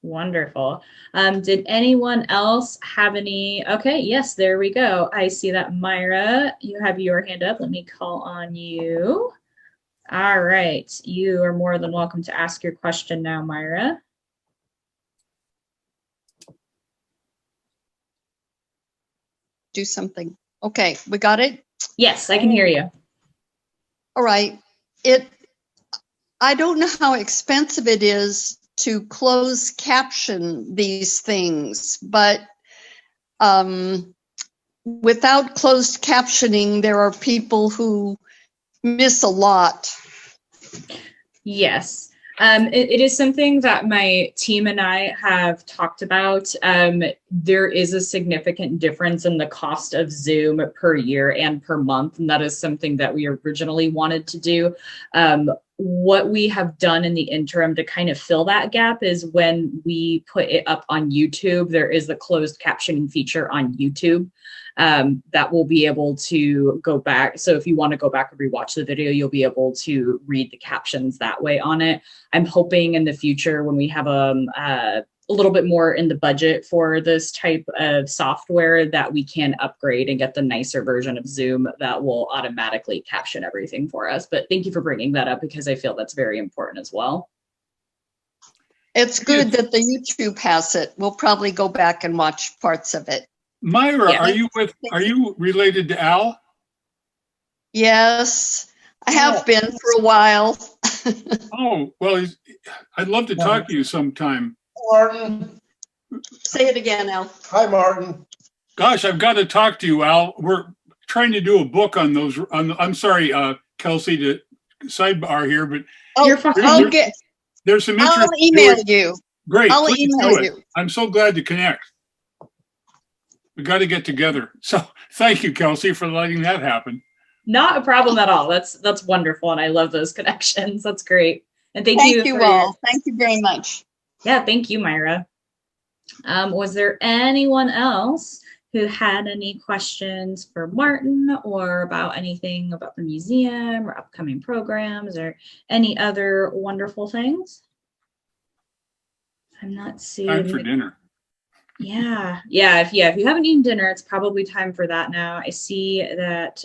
Wonderful. Did anyone else have any? Okay, yes, there we go. I see that Myra, you have your hand up. Let me call on you. All right, you are more than welcome to ask your question now, Myra. Do something. Okay, we got it? Yes, I can hear you. All right. I don't know how expensive it is to close caption these things, but without closed captioning, there are people who miss a lot. Yes. It is something that my team and I have talked about. There is a significant difference in the cost of Zoom per year and per month, and that is something that we originally wanted to do. What we have done in the interim to kind of fill that gap is when we put it up on YouTube, there is the closed captioning feature on YouTube. That will be able to go back. So if you want to go back and rewatch the video, you'll be able to read the captions that way on it. I'm hoping in the future when we have a little bit more in the budget for this type of software that we can upgrade and get the nicer version of Zoom that will automatically caption everything for us. But thank you for bringing that up because I feel that's very important as well. It's good that the YouTube has it. We'll probably go back and watch parts of it. Myra, Yeah. are you related to Al? Yes, I have been for a while. Oh, well, I'd love to talk to you sometime. Martin. Say it again, Al. Hi, Martin. Gosh, I've got to talk to you, Al. We're trying to do a book on those. I'm sorry, Kelsey, to sidebar here, but You're fine. there's some interest. I'll email you. Great. I'll please email do it. you. I'm so glad to connect. We got to get together. So thank you, Kelsey, for letting that happen. Not a problem at all. That's wonderful. And I love those connections. That's great. And thank Thank you for all. Thank you very much. Yeah, thank you, Myra. Was there anyone else who had any questions for Martin or about anything about the museum or upcoming programs or any other wonderful things? I'm not seeing. Time for dinner. Yeah. If you haven't eaten dinner, it's probably time for that now. I see that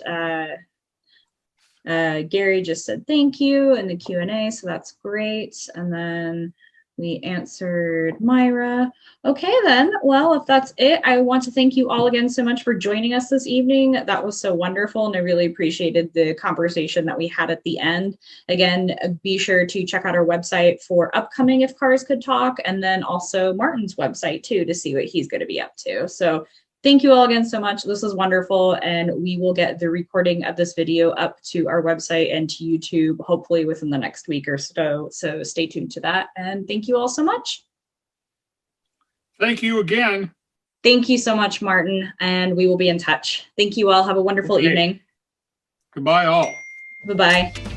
Gary just said thank you in the Q&A, so that's great. And then we answered Myra. Okay, then. Well, if that's it, I want to thank you all again so much for joining us this evening. That was so wonderful, and I really appreciated the conversation that we had at the end. Again, be sure to check out our website for upcoming If Cars Could Talk, and then also Martin's website, too, to see what he's going to be up to. So thank you all again so much. This was wonderful, and we will get the recording of this video up to our website and to YouTube, hopefully within the next week or so. So stay tuned to that, and thank you all so much. Thank you again. Thank you so much, Martin, and we will be in touch. Thank you all. Have a wonderful Okay. evening. Goodbye, all. Bye-bye.